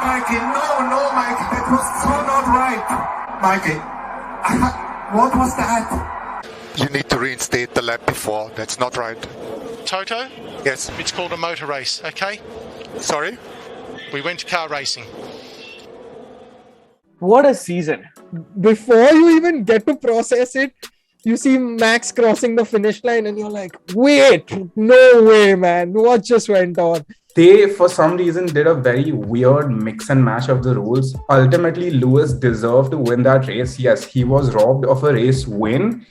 Mikey, no, Mikey, that was so not right. Mikey, what was that? You need to reinstate the lap before. That's not right. Toto? Yes. It's called a motor race, okay? Sorry? We went car racing. What a season. Before you even get to process it, you see Max crossing the finish line and you're like, wait, no way, man. What just went on? They, for some reason, did a very weird mix and match of the rules. Ultimately, Lewis deserved to win that race. Yes, he was robbed of a race win,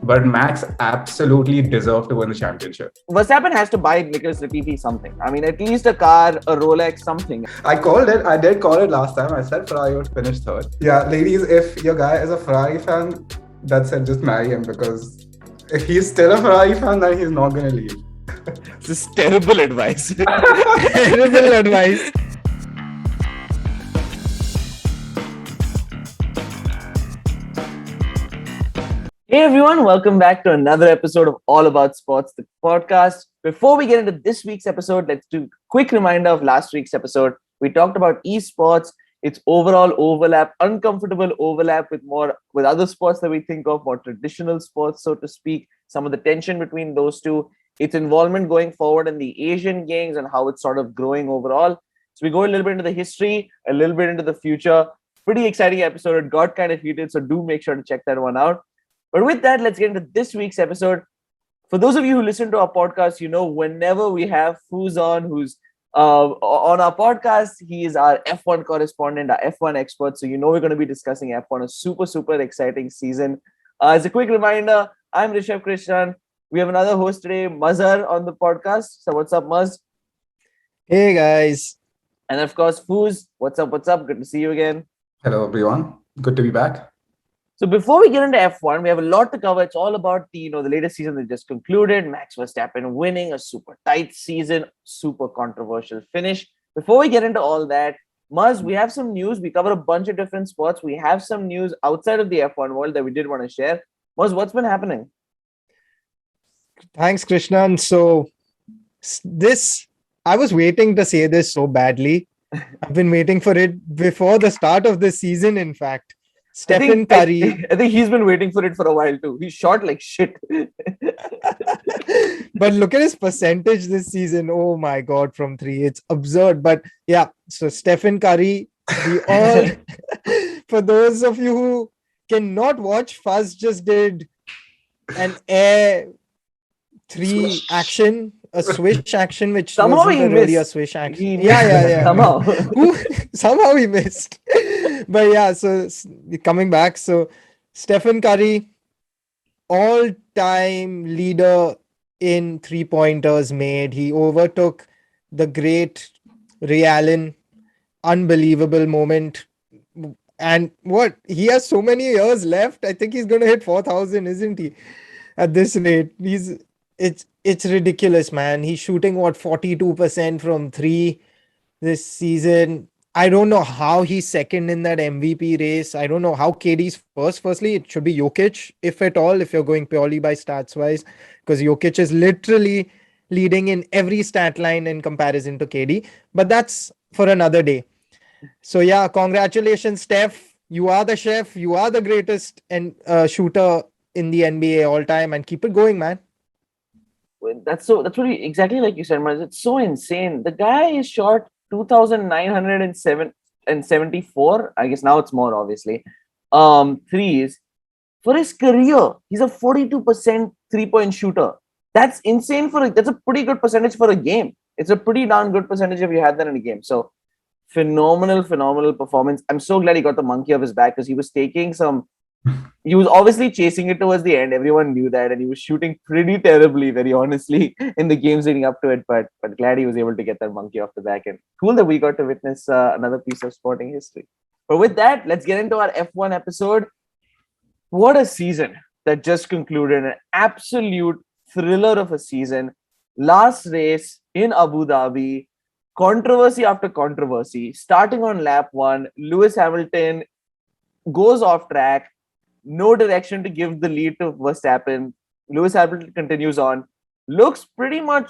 but Max absolutely deserved to win the championship. Verstappen has to buy Nicholas Latifi something. I mean, at least a car, a Rolex, something. I called it. I did call it last time. I said Ferrari would finish third. Yeah, ladies, if your guy is a Ferrari fan, that's it. Just marry him, because if he's still a Ferrari fan, then he's not going to leave. This is terrible advice. Terrible advice. Hey everyone, welcome back to another episode of All About Sports, the podcast. Before we get into this week's episode, let's do a quick reminder of last week's episode. We talked about esports, its overall overlap, uncomfortable overlap with other sports that we think of, more traditional sports, so to speak, some of the tension between those two, its involvement going forward in the Asian Games and how it's sort of growing overall. So we go a little bit into the history, a little bit into the future. Pretty exciting episode. It got kind of heated, so do make sure to check that one out. But with that, let's get into this week's episode. For those of you who listen to our podcast, you know, whenever we have Foos on, who's on our podcast, he is our F1 correspondent, our F1 expert. So you know we're going to be discussing F1, a super, super exciting season. As a quick reminder, I'm Rishabh Krishnan. We have another host today, Mazhar, on the podcast. So what's up, Maz? Hey, guys. And of course, Foos. What's up? Good to see you again. Hello, everyone. Good to be back. So before we get into F1, we have a lot to cover. It's all about the latest season that just concluded. Max Verstappen winning a super tight season, super controversial finish. Before we get into all that, Maz, we have some news. We cover a bunch of different sports. We have some news outside of the F1 world that we did want to share. Maz, what's been happening? Thanks, Krishnan. So I was waiting to say this so badly. I've been waiting for it before the start of the season, in fact. Stephen Curry. I think he's been waiting for it for a while too. He's shot like shit. But look at his percentage this season. Oh my God, from 3. It's absurd. But yeah, so Stephen Curry, for those of you who cannot watch, Fuzz just did an Air 3 action, a swish action, which somehow wasn't really a swish action. Yeah. Somehow he missed. But yeah, so coming back, so Stephen Curry, all-time leader in 3-pointers made. He overtook the great Ray Allen. Unbelievable moment. And he has so many years left. I think he's going to hit 4,000, isn't he? At this rate, it's ridiculous, man. He's shooting 42% from 3 this season. I don't know how he's second in that MVP race. I don't know how KD's first. Firstly, it should be Jokic, if at all, if you're going purely by stats wise, because Jokic is literally leading in every stat line in comparison to KD. But that's for another day. So yeah, congratulations, Steph. You are the chef. You are the greatest shooter in the NBA all time, and keep it going, man. That's really exactly like you said, Maz. It's so insane. The guy is shot 2,974. I guess now it's more, obviously. Threes for his career. He's a 42% 3-point shooter. That's insane that's a pretty good percentage for a game. It's a pretty darn good percentage if you had that in a game. So phenomenal performance. I'm so glad he got the monkey off his back, because he was he was obviously chasing it towards the end. Everyone knew that, and he was shooting pretty terribly, very honestly, in the games leading up to it. But glad he was able to get that monkey off the back, and cool that we got to witness another piece of sporting history. But with that, let's get into our F1 episode. What a season that just concluded! An absolute thriller of a season. Last race in Abu Dhabi, controversy after controversy. Starting on lap 1, Lewis Hamilton goes off track. No direction to give the lead to Verstappen. Lewis Hamilton continues on. He's pretty much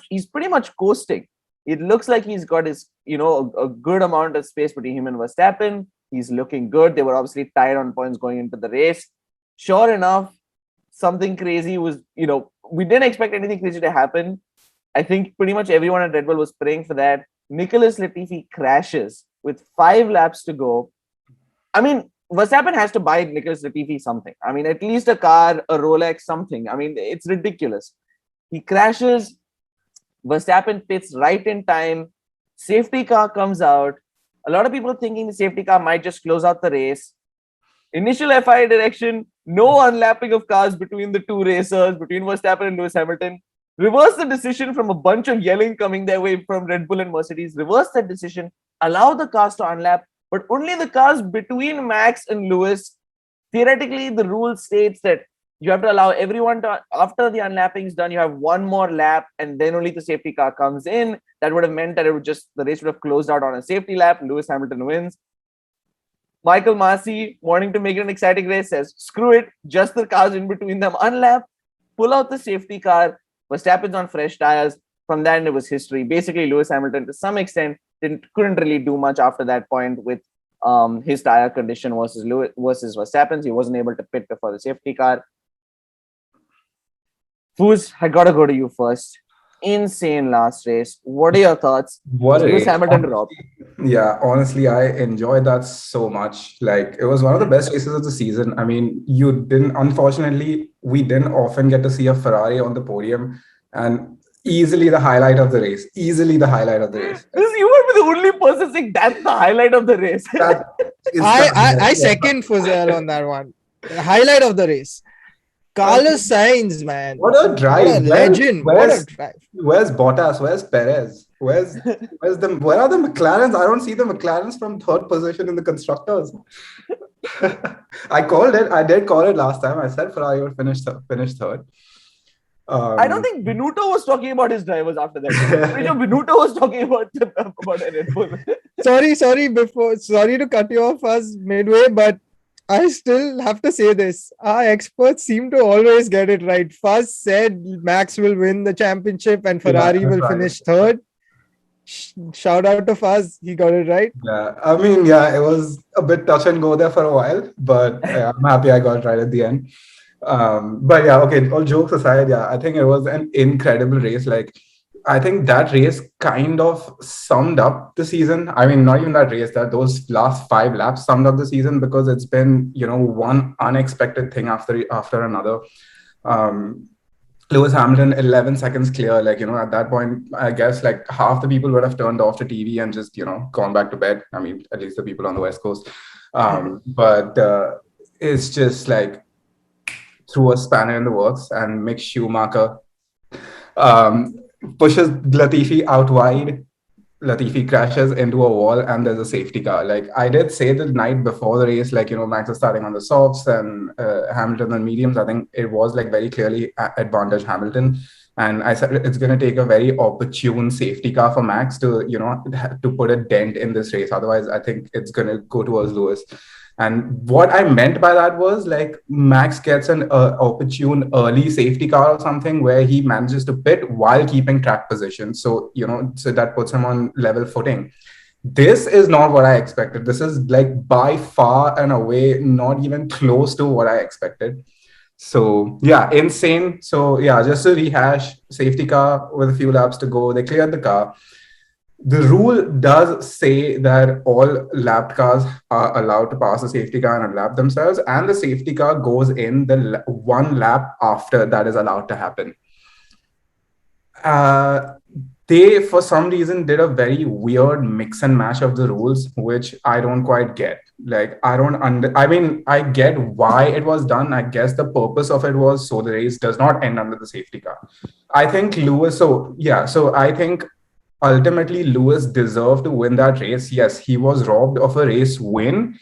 coasting. It looks like he's got his, a good amount of space between him and Verstappen. He's looking good. They were obviously tied on points going into the race. Sure enough, something crazy was, we didn't expect anything crazy to happen. I think pretty much everyone at Red Bull was praying for that. Nicholas Latifi crashes with 5 laps to go. I mean, Verstappen has to buy Nicholas Latifi something. I mean, at least a car, a Rolex, something. I mean, it's ridiculous. He crashes. Verstappen pits right in time. Safety car comes out. A lot of people are thinking the safety car might just close out the race. Initial FIA direction, no unlapping of cars between the two racers, between Verstappen and Lewis Hamilton. Reverse the decision from a bunch of yelling coming their way from Red Bull and Mercedes. Reverse that decision. Allow the cars to unlap, but only the cars between Max and Lewis. Theoretically, the rule states that you have to allow everyone to, after the unlapping is done, you have one more lap and then only the safety car comes in. That would have meant that the race would have closed out on a safety lap. Lewis Hamilton wins. Michael Masi, wanting to make it an exciting race, says, screw it, just the cars in between them unlap, pull out the safety car. Verstappen's on fresh tires. From then it was history. Basically, Lewis Hamilton, to some extent, couldn't really do much after that point with his tire condition versus Verstappen's. He wasn't able to pit before the safety car. Foos, I gotta go to you first. Insane last race. What are your thoughts? What Lewis race? Hamilton robbed. Yeah, honestly, I enjoyed that so much. Like, it was one of the best races of the season. I mean, unfortunately, we didn't often get to see a Ferrari on the podium, and easily the highlight of the race. Easily the highlight of the race. You would be the only person saying that's the highlight of the race. I second Fuzel on that one. Highlight of the race. Carlos Sainz, man. What a drive. What a legend. What a drive. Where's Bottas? Where's Perez? Where are the McLarens? I don't see the McLarens from third position in the constructors. I called it. I did call it last time. I said Ferrari would finish third. I don't think Binotto was talking about his drivers after that. Binotto was talking about Red Bull. Sorry to cut you off as midway, but I still have to say this. Our experts seem to always get it right. Fuzz said Max will win the championship and Ferrari will finish third. Shout out to Fuzz. He got it right. Yeah, I mean, yeah, it was a bit touch and go there for a while, but I'm happy I got it right at the end. But yeah, okay, all jokes aside, yeah, I think it was an incredible race. Like, I think that race kind of summed up the season. I mean, not even that race, those last 5 laps summed up the season, because it's been, one unexpected thing after another. Lewis Hamilton, 11 seconds clear. Like, at that point, I guess like half the people would have turned off the TV and just, gone back to bed. I mean, at least the people on the West Coast. But it's just like threw a spanner in the works, and Mick Schumacher pushes Latifi out wide. Latifi crashes into a wall, and there's a safety car. Like, I did say the night before the race, like, Max is starting on the softs and Hamilton on mediums. I think it was like very clearly advantage Hamilton. And I said it's going to take a very opportune safety car for Max to, to put a dent in this race. Otherwise, I think it's going to go towards Lewis. And what I meant by that was, like, Max gets an opportune early safety car or something where he manages to pit while keeping track position. So, so that puts him on level footing. This is not what I expected. This is like by far and away not even close to what I expected. So yeah, insane. So yeah, just to rehash, safety car with a few laps to go. They cleared the car. The rule does say that all lapped cars are allowed to pass the safety car and unlap themselves, and the safety car goes in the one lap after that is allowed to happen. They, for some reason, did a very weird mix and match of the rules, which I don't quite get. Like, I get why it was done. I guess the purpose of it was so the race does not end under the safety car. I think I think ultimately Lewis deserved to win that race. Yes, he was robbed of a race win,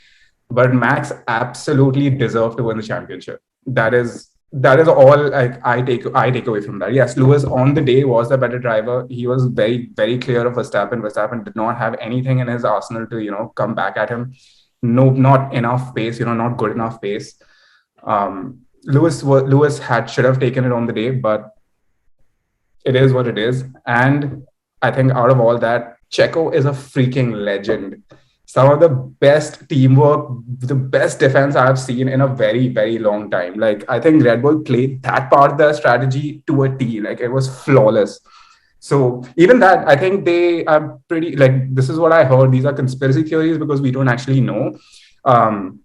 but Max absolutely deserved to win the championship. That is all I take away from that. Yes, Lewis on the day was the better driver. He was very, very clear of Verstappen. Verstappen did not have anything in his arsenal to, come back at him. No, not enough pace, not good enough pace. Lewis should have taken it on the day, but it is what it is. And I think out of all that, Checo is a freaking legend. Some of the best teamwork, the best defense I've seen in a very, very long time. Like, I think Red Bull played that part of their strategy to a T. Like, it was flawless. So even that, I think they are pretty, like, this is what I heard. These are conspiracy theories because we don't actually know. Um,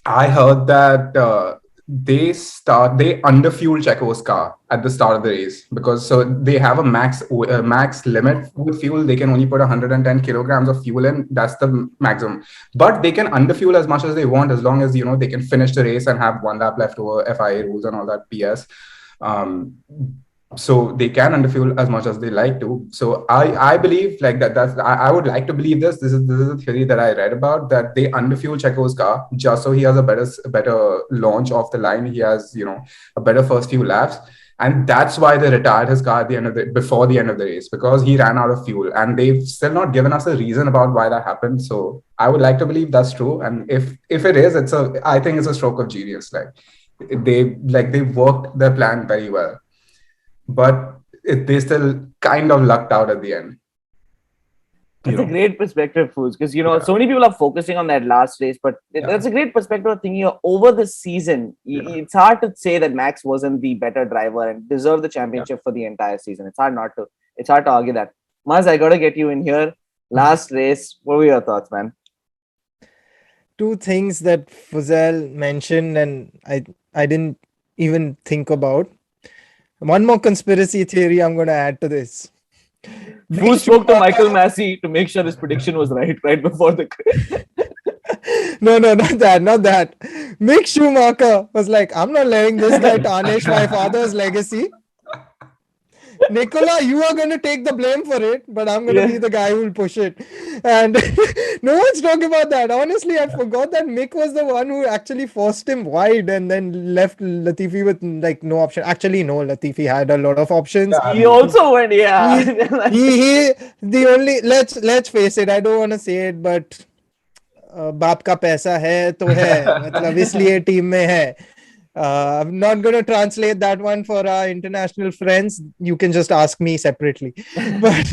I heard that they underfuel Checo's car at the start of the race, because so they have a max limit with fuel. They can only put 110 kilograms of fuel in. That's the maximum. But they can underfuel as much as they want, as long as they can finish the race and have one lap left over FIA rules and all that PS. So they can underfuel as much as they like to. So I believe like that. I would like to believe this. This is a theory that I read about, that they underfuel Checo's car just so he has a better launch off the line. He has a better first few laps, and that's why they retired his car before the end of the race, because he ran out of fuel. And they've still not given us a reason about why that happened. So I would like to believe that's true. And if it is, I think it's a stroke of genius. Like they worked their plan very well. But they still kind of lucked out at the end. That's a great perspective, Foos, because so many people are focusing on that last race, but that's a great perspective of thinking over the season. It's hard to say that Max wasn't the better driver and deserved the championship for the entire season. It's hard to argue that. Maz, I gotta get you in here. Last race, what were your thoughts, man? Two things that Fuzel mentioned and I didn't even think about. One more conspiracy theory I'm going to add to this. Who spoke to Michael Massey to make sure his prediction was right before the... No, not that. Mick Schumacher was like, I'm not letting this guy tarnish my father's legacy. Nicola, you are going to take the blame for it, but I'm going to be the guy who will push it. And no one's talking about that. Honestly, I forgot that Mick was the one who actually forced him wide and then left Latifi with like no option. Actually, no, Latifi had a lot of options. Yeah, he also went, he the only, let's face it, I don't want to say it, but बाप का पैसा है तो है, मतलब इसलिए team में है. I'm not going to translate that one for our international friends. You can just ask me separately. But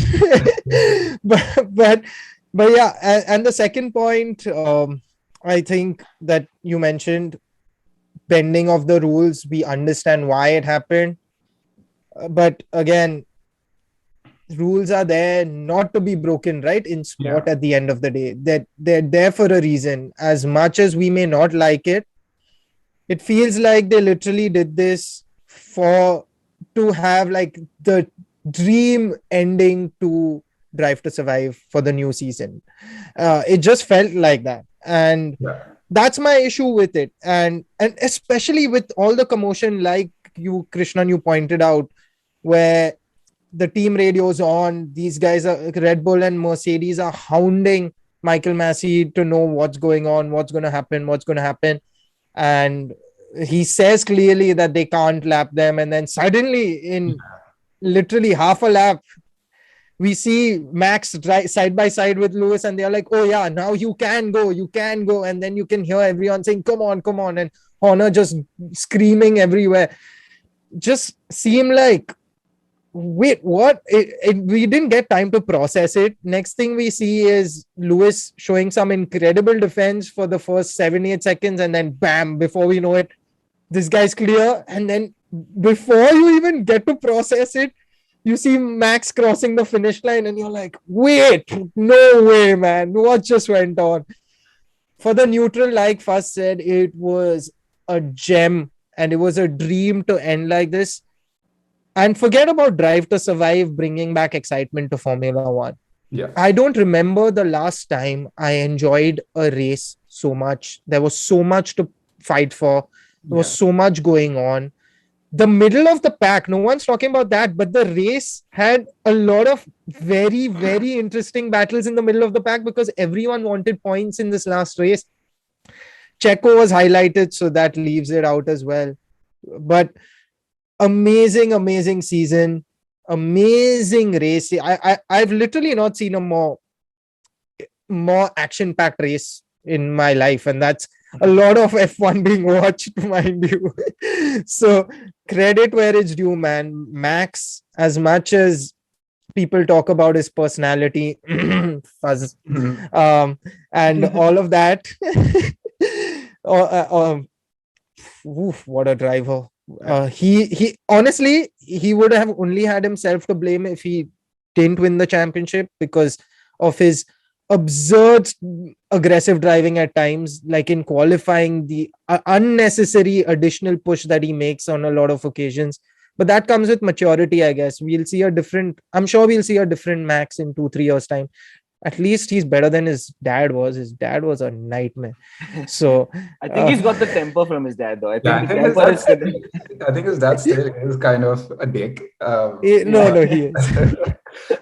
yeah. And the second point, I think that you mentioned bending of the rules. We understand why it happened. But again, rules are there not to be broken, right? In sport, at the end of the day, they're there for a reason. As much as we may not like it, it feels like they literally did this to have like the dream ending to Drive to Survive for the new season. It just felt like that. And that's my issue with it. And especially with all the commotion, like you, Krishnan, you pointed out, where the team radio's on, these guys are, Red Bull and Mercedes are hounding Michael Massey to know what's going on, what's going to happen. And he says clearly that they can't lap them. And then suddenly, in literally half a lap, we see Max side by side with Lewis, and they're like, oh yeah, now you can go. And then you can hear everyone saying, come on. And Horner just screaming everywhere. Just seemed like, wait, what? We didn't get time to process it. Next thing we see is Lewis showing some incredible defense for the first 7-8 seconds, and then bam, before we know it, this guy's clear. And then before you even get to process it, you see Max crossing the finish line, and you're like, wait, no way, man. What just went on? For the neutral, like Faz said, it was a gem, and it was a dream to end like this. And forget about Drive to Survive bringing back excitement to Formula One. Yeah. I don't remember the last time I enjoyed a race so much. There was so much to fight for. There was so much going on. The middle of the pack, no one's talking about that, but the race had a lot of very, very interesting battles in the middle of the pack because everyone wanted points in this last race. Checo was highlighted, so that leaves it out as well. But amazing season, amazing race. I've literally not seen a more action-packed race in my life, and that's a lot of F1 being watched, mind you. So credit where it's due, man. Max, as much as people talk about his personality, fuzz, Mhm. and all of that. What a driver! He honestly, he would have only had himself to blame if he didn't win the championship because of his absurd aggressive driving at times, like in qualifying, the unnecessary additional push that he makes on a lot of occasions. But that comes with maturity, I guess. I'm sure we'll see a different Max in 2-3 years time. At least he's better than his dad was. His dad was a nightmare. So I think he's got the temper from his dad, though. I Yeah, think the temper is good. I think his dad still is kind of a dick. no, he is.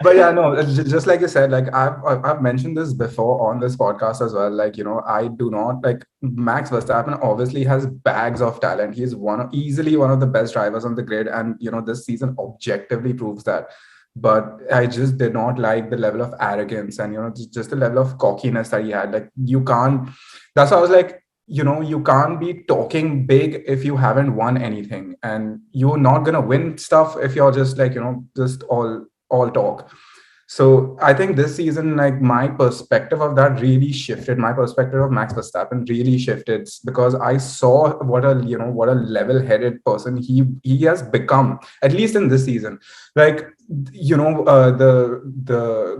But yeah, no, just like you said, like I've mentioned this before on this podcast as well. Like, I do not like Max Verstappen obviously has bags of talent. He's easily one of the best drivers on the grid, and this season objectively proves that. But I just did not like the level of arrogance and just the level of cockiness that he had. Like, you can't. That's why I was like, you can't be talking big if you haven't won anything, and you're not gonna win stuff if you're just like just all talk. So I think this season, like, my perspective of that really shifted. My perspective of Max Verstappen really shifted because I saw what a level-headed person he has become, at least in this season. Like, the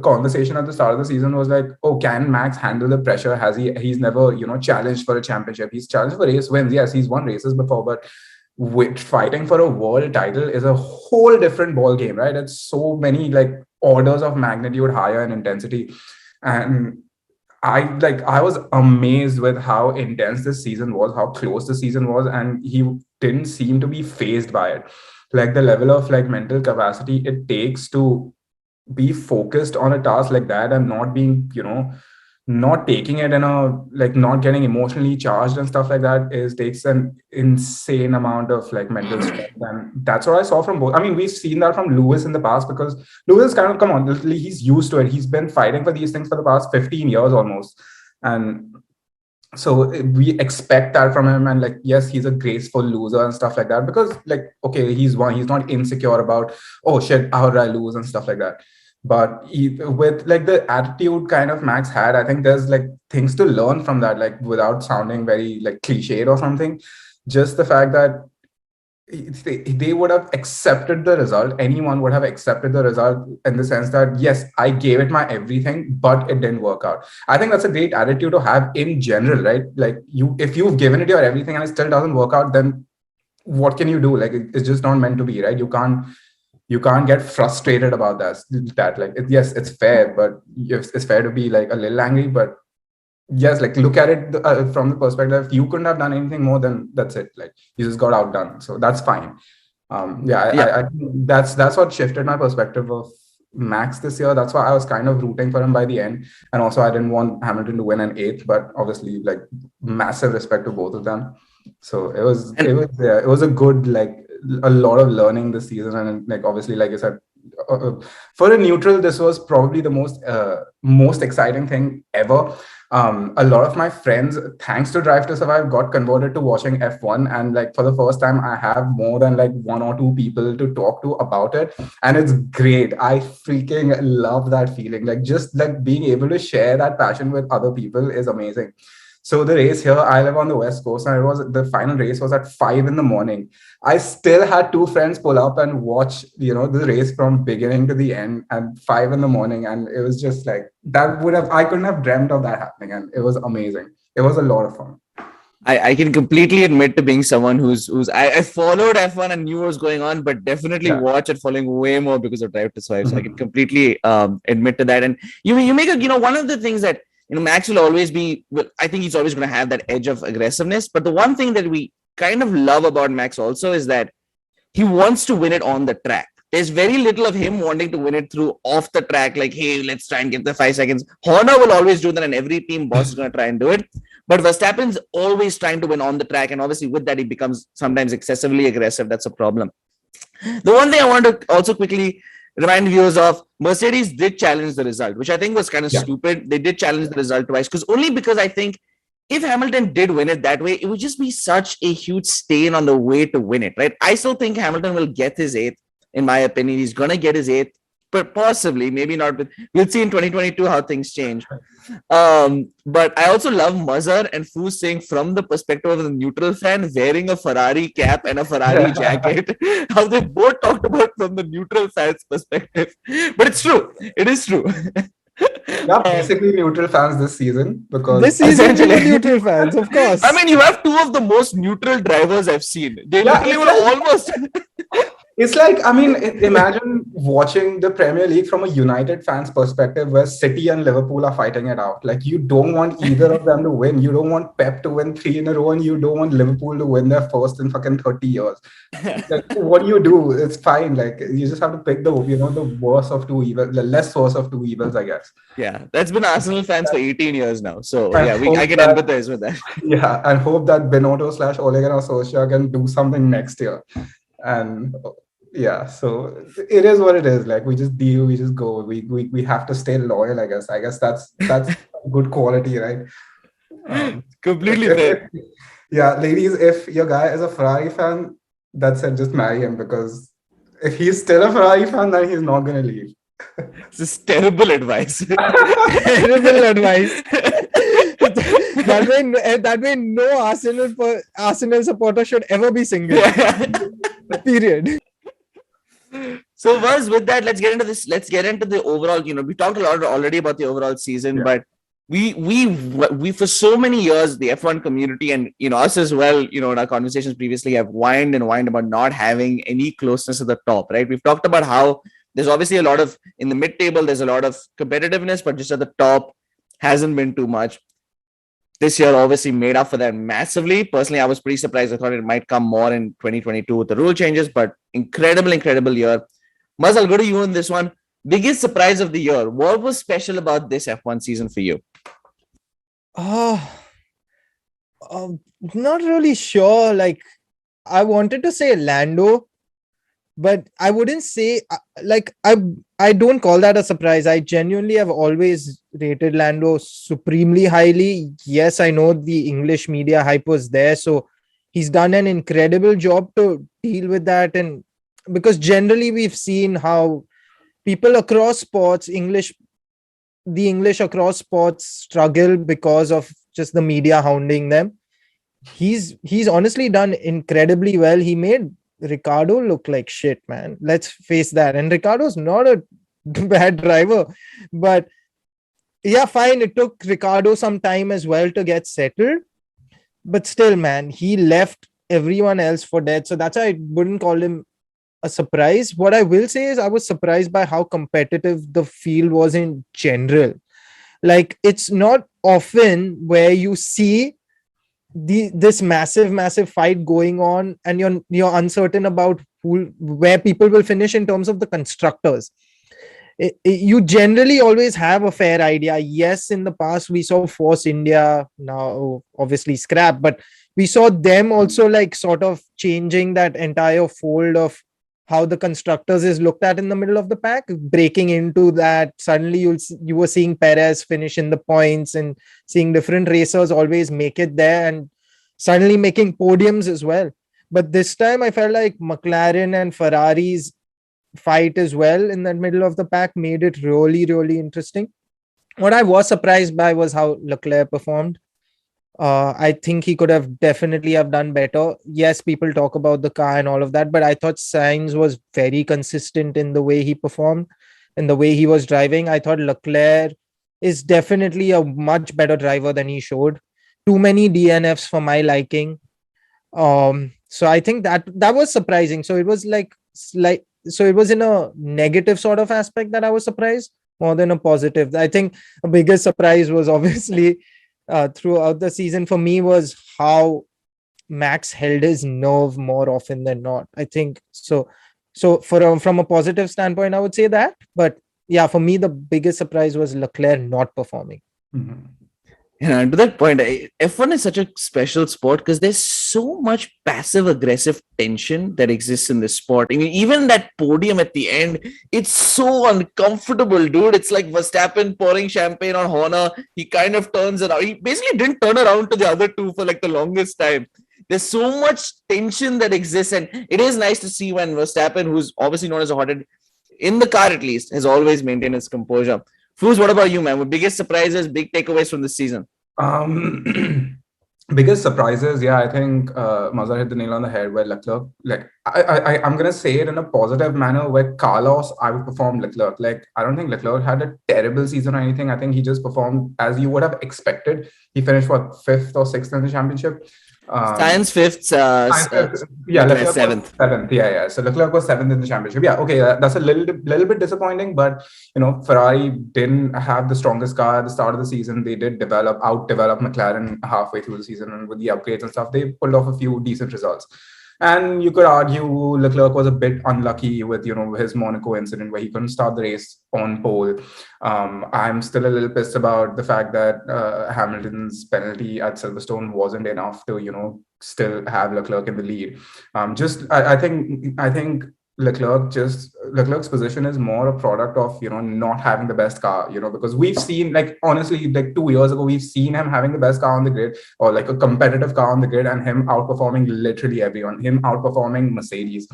conversation at the start of the season was like, oh, can Max handle the pressure? He's never challenged for a championship. He's challenged for race wins. Yes, he's won races before, but with fighting for a world title is a whole different ball game, right? It's so many like orders of magnitude higher in intensity. And I was amazed with how intense this season was, how close the season was, and he didn't seem to be phased by it. Like, the level of like mental capacity it takes to be focused on a task like that and not being not taking it in a like not getting emotionally charged and stuff like that takes an insane amount of like mental strength. And that's what I saw from both. I mean, we've seen that from Lewis in the past, because Lewis kind of, come on, he's used to it. He's been fighting for these things for the past 15 years almost, and so we expect that from him. And like, yes, he's a graceful loser and stuff like that, because like, okay, he's not insecure about, oh shit, how did I lose and stuff like that. But with like the attitude kind of Max had, I think there's like things to learn from that, like, without sounding very like cliched or something. Just the fact that they would have accepted the result. Anyone would have accepted the result, in the sense that, yes, I gave it my everything, but it didn't work out. I think that's a great attitude to have in general, right? Like, if you've given it your everything and it still doesn't work out, then what can you do? Like, it's just not meant to be, right? You can't get frustrated about that. Like, yes, it's fair, but it's fair to be like a little angry. But yes, like, look at it from the perspective, you couldn't have done anything more, than that's it. Like, you just got outdone, so that's fine. I that's what shifted my perspective of Max this year. That's why I was kind of rooting for him by the end, and also I didn't want Hamilton to win an eighth, but obviously, like, massive respect to both of them. So it was a good, like, a lot of learning this season. And like, obviously, like I said, for a neutral, this was probably the most exciting thing ever. A lot of my friends, thanks to Drive to Survive, got converted to watching F1, and like, for the first time, I have more than like one or two people to talk to about it, and it's great. I freaking love that feeling. Like, just like being able to share that passion with other people is amazing. So the race here, I live on the West Coast, and the final race was at 5 a.m. I still had two friends pull up and watch, the race from beginning to the end at 5 a.m. And it was just like, I couldn't have dreamt of that happening. And it was amazing. It was a lot of fun. I can completely admit to being someone I followed F1 and knew what was going on, but definitely watch it following way more because of Drive to Survive. So I can completely admit to that. And you make one of the things that, Max will always be, I think he's always going to have that edge of aggressiveness. But the one thing that we kind of love about Max also is that he wants to win it on the track. There's very little of him wanting to win it through off the track, like, hey, let's try and get the 5 seconds. Horner will always do that, and every team boss is going to try and do it. But Verstappen's always trying to win on the track. And obviously with that, he becomes sometimes excessively aggressive. That's a problem. The one thing I want to also quickly remind viewers of, Mercedes did challenge the result, which I think was kind of stupid. They did challenge the result twice, because I think if Hamilton did win it that way, it would just be such a huge stain on the way to win it, right? I still think Hamilton will get his eighth, in my opinion. He's going to get his eighth but possibly, maybe not. With we'll see in 2022 how things change. But I also love Mazhar and Fu saying from the perspective of the neutral fan wearing a Ferrari cap and a Ferrari jacket, how they both talked about from the neutral fan's perspective. But it's true. It is true. Yeah, basically neutral fans this season because This season, we were Essentially. neutral fans, of course. I mean, you have two of the most neutral drivers I've seen. They Yeah, literally it's were almost. it's like, I mean, imagine watching the Premier League from a United fans perspective where City and Liverpool are fighting it out. Like, you don't want either of them to win. You don't want Pep to win 3 in a row, and you don't want Liverpool to win their first in fucking 30 years. Like, what do you do? It's fine. Like, you just have to pick the worst of two evils, the less worst of two evils, I guess. Yeah, that's been Arsenal fans for 18 years now. So I yeah, hope I can that- empathize with that. Yeah, and hope that Benotto / Ole Gunnar Solskjaer can do something next year. And yeah, so it is what it is. Like, we just deal, we just go. We have to stay loyal, I guess. I guess that's good quality, right? Completely fair. Yeah, ladies, if your guy is a Ferrari fan, that's it, just marry him, because if he's still a Ferrari fan, then he's not gonna leave. This is terrible advice. Terrible advice. that way, no Arsenal supporter should ever be single. Period. So, Vaz, with that, let's get into this. Let's get into the overall. We talked a lot already about the overall season, Yeah. but we for so many years, the F1 community and us as well, in our conversations previously, have whined about not having any closeness at the top. Right? We've talked about how there's obviously a lot of in the mid-table. There's a lot of competitiveness, but just at the top hasn't been too much. This year obviously made up for that massively. Personally, I was pretty surprised. I thought it might come more in 2022 with the rule changes, but incredible year. Maz, I'll go to you on this one. Biggest surprise of the year. What was special about this F1 season for you? Not really sure. Like, I wanted to say Lando, but I wouldn't say I don't call that a surprise. I genuinely have always rated Lando supremely highly. Yes, I know the English media hype was there, so he's done an incredible job to deal with that. And because generally we've seen how people across sports, the English across sports struggle because of just the media hounding them. He's honestly done incredibly well. He made Ricardo look like shit, man. Let's face that. And Ricardo's not a bad driver, but yeah, fine. It took Ricardo some time as well to get settled, but still, man, he left everyone else for dead. So that's why I wouldn't call him a surprise. What I will say is I was surprised by how competitive the field was in general. Like, it's not often where you see this massive fight going on and you're uncertain about where people will finish in terms of the constructors. You generally always have a fair idea. Yes, in the past we saw Force India, now obviously scrap, but we saw them also like sort of changing that entire fold of how the constructors is looked at in the middle of the pack, breaking into that. Suddenly you were seeing Perez finish in the points and seeing different racers always make it there and suddenly making podiums as well. But this time I felt like McLaren and Ferrari's fight as well in the middle of the pack made it really interesting. What I was surprised by was how Leclerc performed. I think he could have definitely have done better. Yes, people talk about the car and all of that, but I thought Sainz was very consistent in the way he performed and the way he was driving. I thought Leclerc is definitely a much better driver than he showed. Too many DNFs for my liking. So I think that was surprising. So it was so it was in a negative sort of aspect that I was surprised more than a positive. I think a biggest surprise was obviously throughout the season for me was how Max held his nerve more often than not. I think so from a positive standpoint, I would say that. But yeah, for me, the biggest surprise was Leclerc not performing. Mhm. And to that point, F1 is such a special sport because there's so much passive-aggressive tension that exists in this sport. I mean, even that podium at the end, it's so uncomfortable, dude. It's like Verstappen pouring champagne on Horner. He kind of turns around. He basically didn't turn around to the other two for like the longest time. There's so much tension that exists, and it is nice to see when Verstappen, who's obviously known as a hothead, in the car at least, has always maintained his composure. Fools, what about you, man? What biggest surprises, big takeaways from this season? Biggest surprises, yeah, I think Mazhar hit the nail on the head where Leclerc, like, I'm gonna say it in a positive manner where Carlos outperformed Leclerc. Like, I don't think Leclerc had a terrible season or anything. I think he just performed as you would have expected. He finished fifth or sixth in the championship. Science fifth, Leclerc seventh. Seventh, yeah. So Leclerc was seventh in the championship. Yeah, okay, that's a little bit disappointing, but Ferrari didn't have the strongest car at the start of the season. They did out-develop McLaren halfway through the season, and with the upgrades and stuff, they pulled off a few decent results. And you could argue Leclerc was a bit unlucky with his Monaco incident where he couldn't start the race on pole. I'm still a little pissed about the fact that Hamilton's penalty at Silverstone wasn't enough to still have Leclerc in the lead. I think Leclerc's position is more a product of not having the best car, because we've seen, like, honestly, like 2 years ago, we've seen him having the best car on the grid, or like a competitive car on the grid, and him outperforming literally everyone, him outperforming Mercedes.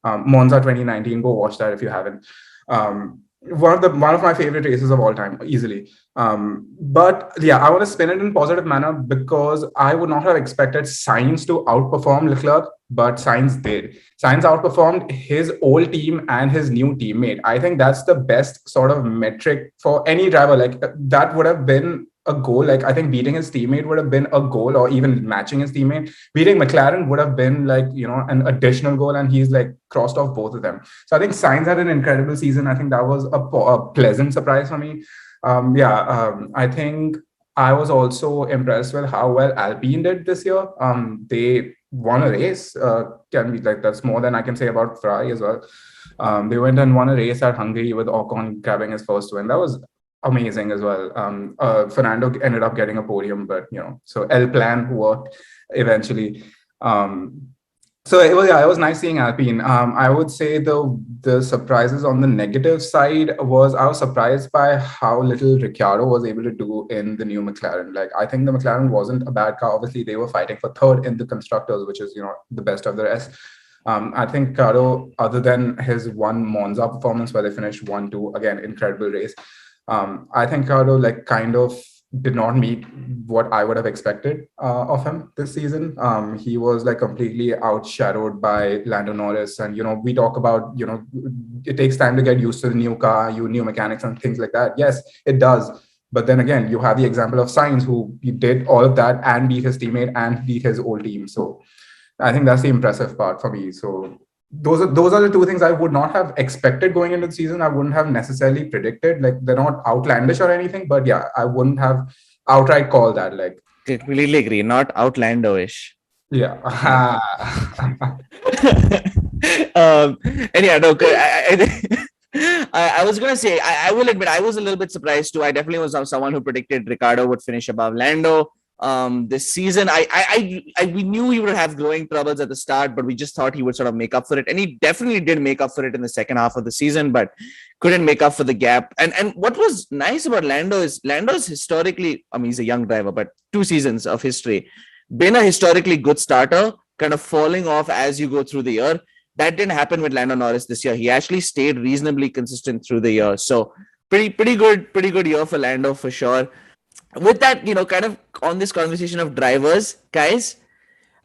Monza 2019, go watch that if you haven't. One of my favorite races of all time, easily. But yeah, I want to spin it in positive manner because I would not have expected Sainz to outperform Leclerc, but Sainz did. Sainz outperformed his old team and his new teammate. I think that's the best sort of metric for any driver. Like, that would have been a goal. Like, I think beating his teammate would have been a goal, or even matching his teammate. Beating McLaren would have been like, an additional goal, and he's like crossed off both of them. So I think Sainz had an incredible season. I think that was a pleasant surprise for me. I think I was also impressed with how well Alpine did this year. They won a race. That's more than I can say about Ferrari as well. They went and won a race at Hungary with Ocon grabbing his first win. That was amazing as well. Fernando ended up getting a podium, but so El Plan worked eventually. So it was nice seeing Alpine. I would say the surprises on the negative side was I was surprised by how little Ricciardo was able to do in the new McLaren. Like, I think the McLaren wasn't a bad car. Obviously, they were fighting for third in the constructors, which is the best of the rest. I think Ricciardo, other than his one Monza performance where they finished 1-2, again, incredible race. I think Ricciardo kind of did not meet what I would have expected of him this season. He was completely outshadowed by Lando Norris, and we talk about it takes time to get used to the new car, new mechanics and things like that. Yes, it does. But then again, you have the example of Sainz, who did all of that and beat his teammate and beat his old team. So I think that's the impressive part for me. So those are the two things I would not have expected going into the season. I wouldn't have necessarily predicted. Like, they're not outlandish or anything, but yeah, I wouldn't have outright called that. Like, completely agree. Not outlandish. Yeah. Anyhow, no, I was going to say, I will admit, I was a little bit surprised too. I definitely was someone who predicted Ricciardo would finish above Lando. This season, we knew he would have growing troubles at the start, but we just thought he would sort of make up for it, and he definitely did make up for it in the second half of the season, but couldn't make up for the gap. And what was nice about Lando is historically, I mean, he's a young driver, but 2 seasons of history, been a historically good starter, kind of falling off as you go through the year. That didn't happen with Lando Norris this year. He actually stayed reasonably consistent through the year. So pretty good year for Lando for sure. With that, kind of on this conversation of drivers, guys,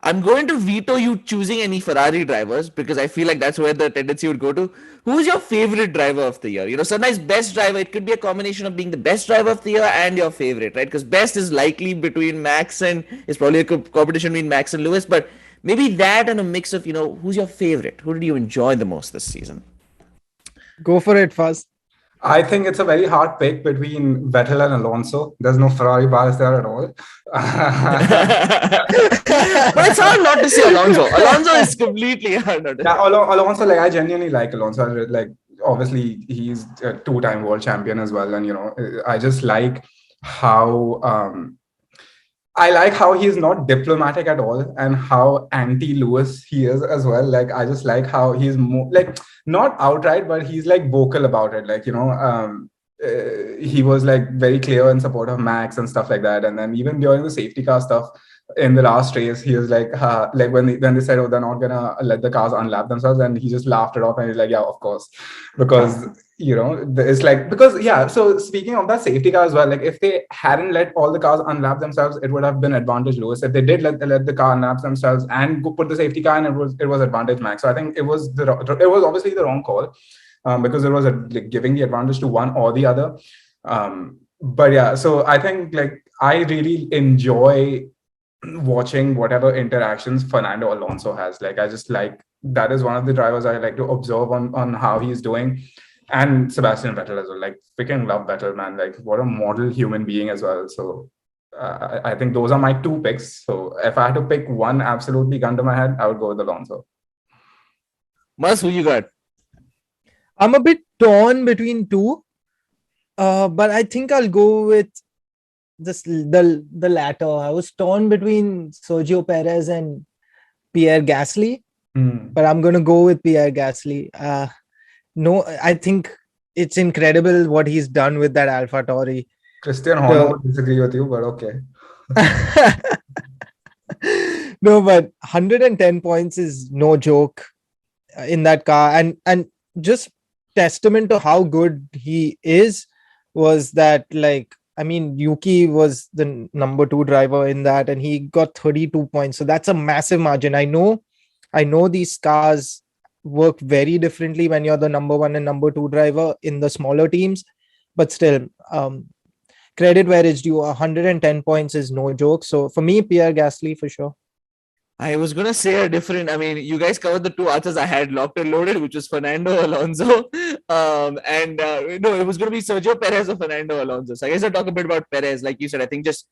I'm going to veto you choosing any Ferrari drivers because I feel like that's where the tendency would go to. Who's your favorite driver of the year? Sometimes best driver, it could be a combination of being the best driver of the year and your favorite, right? Because best is likely between Max and it's probably a competition between Max and Lewis, but maybe that and a mix of, who's your favorite? Who did you enjoy the most this season? Go for it, Faz. I think it's a very hard pick between Vettel and Alonso. There's no Ferrari bias there at all. But it's hard not to say Alonso. Alonso is completely hard not to say. Yeah, Alonso, I genuinely like Alonso. Obviously, he's a 2-time world champion as well. And, I just like how... I like how he's not diplomatic at all and how anti-Lewis he is as well. I just like how he's more not outright, but he's vocal about it. He was very clear in support of Max and stuff like that. And then even during the safety car stuff, in the last race, he was like, like when they said, oh, they're not gonna let the cars unlap themselves, and he just laughed it off, and he's like, yeah, of course, because it's like, because yeah. So speaking of that safety car as well, like if they hadn't let all the cars unlap themselves, it would have been advantage Lewis. If they did let the car unlap themselves and go put the safety car in, it was advantage Max. So I think it was obviously the wrong call, because it was like giving the advantage to one or the other. But yeah, so I think like I really enjoy watching whatever interactions Fernando Alonso has. Like I just like, that is one of the drivers I like to observe on how he's doing. And Sebastian Vettel as well. Like freaking love Vettel, man. Like what a model human being as well. So I think those are my two picks. So if I had to pick one absolutely gun to my head, I would go with Alonso. Mas, who you got? I'm a bit torn between two, but I think I'll go with the latter. I was torn between Sergio Perez and Pierre Gasly, but I'm going to go with Pierre Gasly. No, I think it's incredible what he's done with that AlphaTauri. Christian Horner would disagree with you, but okay. No, but 110 points is no joke in that car, and just testament to how good he is was that, like, I mean, Yuki was the number 2 driver in that, and he got 32 points. So that's a massive margin. I know these cars work very differently when you're the number 1 and number 2 driver in the smaller teams, but still, credit where it's due. 110 points is no joke. So for me, Pierre Gasly for sure. I was going to say a different, I mean, you guys covered the two answers I had locked and loaded, which was Fernando Alonso. No, it was going to be Sergio Perez or Fernando Alonso. So I guess I'll talk a bit about Perez. Like you said, I think just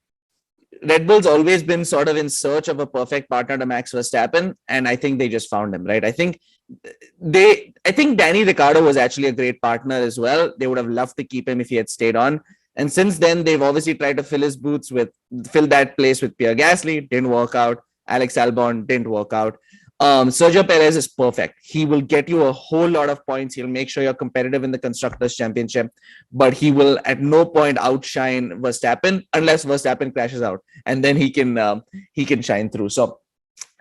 Red Bull's always been sort of in search of a perfect partner to Max Verstappen. And I think they just found him, right? I think Danny Ricciardo was actually a great partner as well. They would have loved to keep him if he had stayed on. And since then, they've obviously tried to fill that place with Pierre Gasly. Didn't work out. Alex Albon didn't work out. Sergio Perez is perfect. He will get you a whole lot of points. He'll make sure you're competitive in the Constructors' Championship, but he will at no point outshine Verstappen unless Verstappen crashes out, and then he can shine through. So,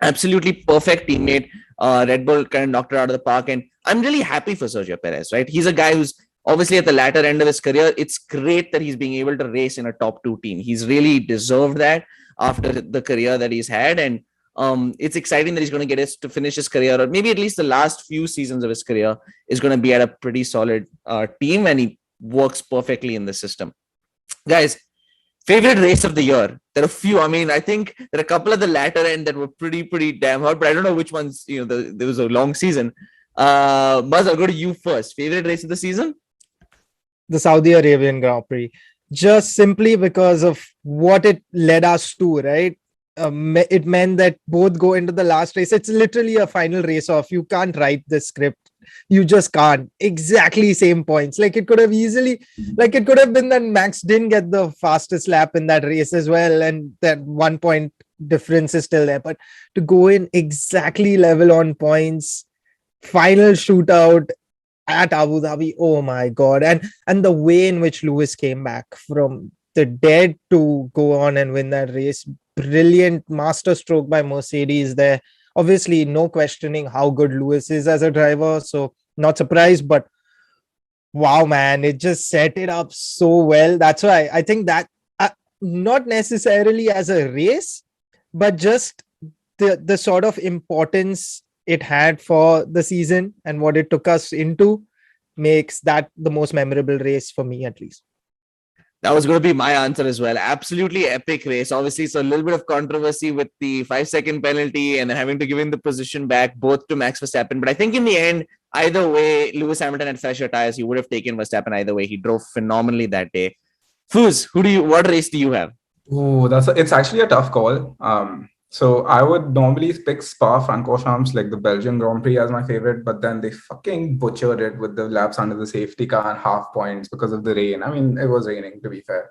absolutely perfect teammate. Red Bull kind of knocked it out of the park, and I'm really happy for Sergio Perez. Right, he's a guy who's obviously at the latter end of his career. It's great that he's being able to race in a top 2 team. He's really deserved that after the career that he's had, and it's exciting that he's going to get to finish his career, or maybe at least the last few seasons of his career is going to be at a pretty solid team, and he works perfectly in the system. Guys, favorite race of the year? There are a few. I mean, I think there are a couple of the latter end that were pretty damn hard, but I don't know which ones. There was a long season. Buzz, I'll go to you first. Favorite race of the season? The Saudi Arabian Grand Prix. Just simply because of what it led us to, right? It meant that both go into the last race. It's literally a final race off. You can't write this script. You just can't. Exactly same points. Like it could have been that Max didn't get the fastest lap in that race as well, and that 1 point difference is still there. But to go in exactly level on points, final shootout at Abu Dhabi, oh my god. And the way in which Lewis came back from the dead to go on and win that race, brilliant masterstroke by Mercedes there. Obviously, no questioning how good Lewis is as a driver, so not surprised, but wow, man, it just set it up so well. That's why I think that not necessarily as a race, but just the sort of importance it had for the season and what it took us into makes that the most memorable race for me, at least. That was going to be my answer as well. Absolutely epic race. Obviously, it's a little bit of controversy with the 5-second penalty and then having to give him the position back both to Max Verstappen. But I think in the end, either way, Lewis Hamilton had fresher tires. He would have taken Verstappen either way. He drove phenomenally that day. Fuz, what race do you have? Oh, it's actually a tough call. So I would normally pick Spa-Francorchamps, like the Belgian Grand Prix, as my favorite, but then they fucking butchered it with the laps under the safety car and half points because of the rain. I mean, it was raining, to be fair.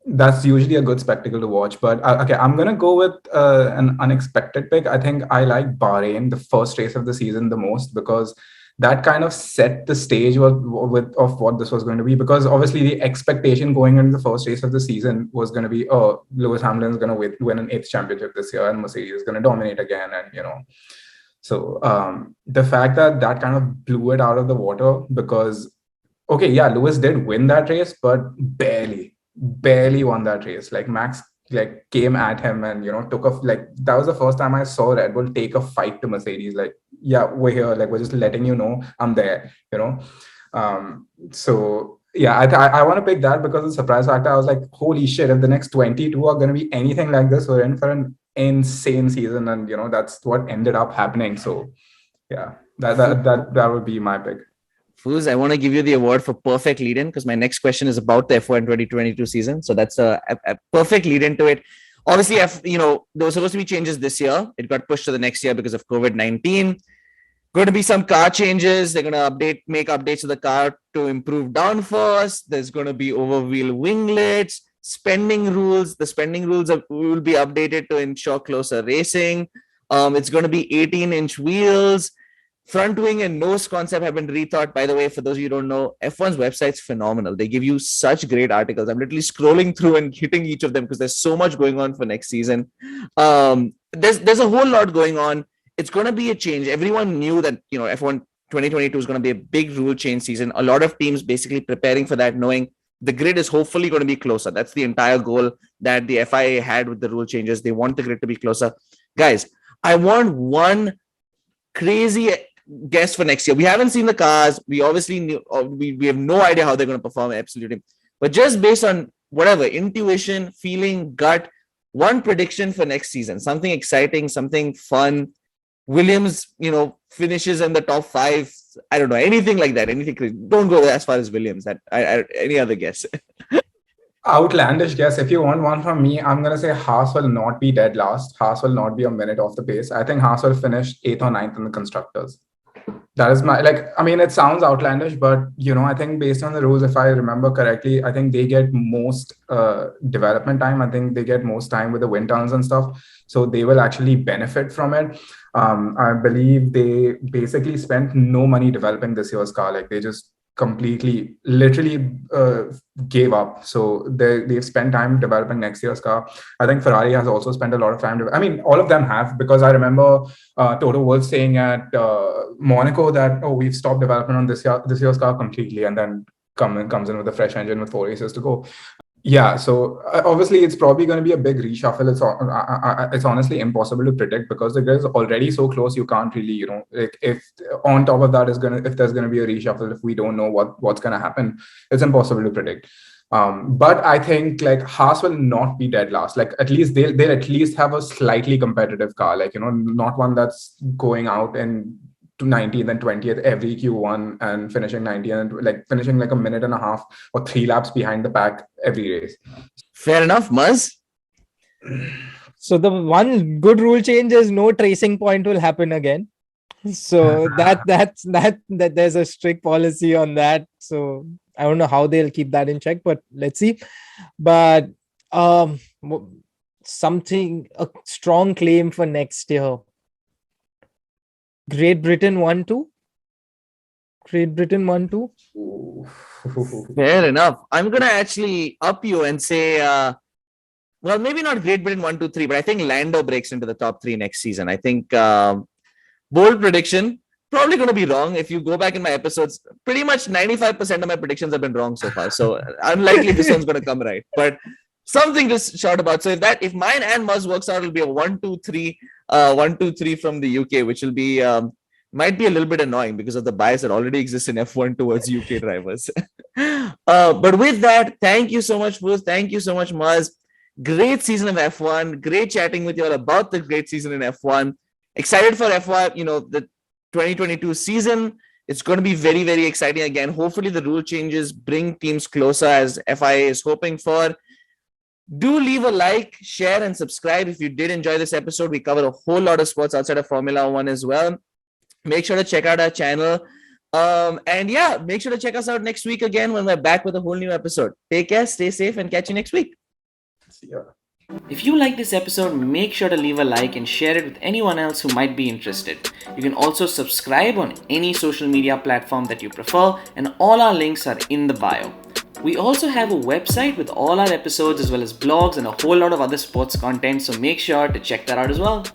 That's usually a good spectacle to watch. But okay, I'm going to go with an unexpected pick. I think I like Bahrain, the first race of the season, the most, because that kind of set the stage of what this was going to be, because obviously the expectation going into the first race of the season was going to be, oh, Lewis Hamilton is going to win an 8th championship this year and Mercedes is going to dominate again, and so the fact that kind of blew it out of the water, because okay, yeah, Lewis did win that race, but barely won that race. Like Max came at him and took off. Like that was the first time I saw Red Bull take a fight to Mercedes. Like, yeah, we're here, like we're just letting you know I'm there, so yeah, I want to pick that because of the surprise factor. I was like, holy shit, if the next 22 are going to be anything like this, we're in for an insane season, and that's what ended up happening. So yeah, that would be my pick. Foos, I want to give you the award for perfect lead-in because my next question is about the F1 2022 season. So that's a perfect lead-in to it. Obviously, there were supposed to be changes this year. It got pushed to the next year because of COVID-19. Going to be some car changes. They're going to make updates to the car to improve downforce. There's going to be overwheel winglets, spending rules. The spending rules will be updated to ensure closer racing. It's going to be 18-inch wheels. Front wing and nose concept have been rethought. By the way, for those of you who don't know, F1's website's phenomenal. They give you such great articles. I'm literally scrolling through and hitting each of them because there's so much going on for next season. There's a whole lot going on. It's going to be a change. Everyone knew that, F1 2022 is going to be a big rule change season. A lot of teams basically preparing for that, knowing the grid is hopefully going to be closer. That's the entire goal that the FIA had with the rule changes. They want the grid to be closer. Guys, I want one crazy guess for next year. We haven't seen the cars. We obviously we have no idea how they're going to perform, absolutely. But just based on whatever, intuition, feeling, gut, one prediction for next season, something exciting, something fun. Williams, finishes in the top 5. I don't know, anything like that. Anything crazy. Don't go as far as Williams. Any other guess? Outlandish guess. If you want one from me, I'm going to say Haas will not be dead last. Haas will not be a minute off the pace. I think Haas will finish 8th or 9th in the constructors. That is my, it sounds outlandish, but, I think based on the rules, if I remember correctly, I think they get most development time. I think they get most time with the wind tunnels and stuff. So they will actually benefit from it. I believe they basically spent no money developing this year's car. Like they just completely, literally gave up. So they've spent time developing next year's car. I think Ferrari has also spent a lot of time. All of them have, because I remember Toto Wolff saying at Monaco that, we've stopped development on this year's car completely, and then comes in with a fresh engine with 4 races to go. Yeah, so obviously it's probably going to be a big reshuffle. It's honestly impossible to predict because the grid is already so close. You can't really, if on top of that if there's going to be a reshuffle, if we don't know what's going to happen, it's impossible to predict. But I think Haas will not be dead last. At least they'll at least have a slightly competitive car, not one that's going out and to 90th and 20th every Q1 and finishing 90th and finishing a minute and a half or 3 laps behind the pack every race. Fair enough, Muzz. So the one good rule change is no tracing point will happen again. So that there's a strict policy on that. So I don't know how they'll keep that in check, but let's see. But a strong claim for next year. Great Britain 1-2. Fair enough. I'm going to actually up you and say, well, maybe not Great Britain 1-2-3, but I think Lando breaks into the top 3 next season. I think bold prediction, probably going to be wrong. If you go back in my episodes, pretty much 95% of my predictions have been wrong so far. So unlikely this one's going to come right. But something just short about. So if mine and Muzz works out, it'll be a 1-2-3. 1-2-3 from the UK, which will be might be a little bit annoying because of the bias that already exists in F1 towards UK drivers. But with that, thank you so much, Foos. Thank you so much, Muzz. Great season of F1. Great chatting with you all about the great season in F1. Excited for F1, the 2022 season. It's going to be very, very exciting again. Hopefully the rule changes bring teams closer as FIA is hoping for. Do leave a like, share, and subscribe if you did enjoy this episode. We cover a whole lot of sports outside of Formula 1 as well. Make sure to check out our channel. And yeah, make sure to check us out next week again when we're back with a whole new episode. Take care, stay safe, and catch you next week. See ya. If you like this episode, make sure to leave a like and share it with anyone else who might be interested. You can also subscribe on any social media platform that you prefer, and all our links are in the bio. We also have a website with all our episodes as well as blogs and a whole lot of other sports content, so make sure to check that out as well.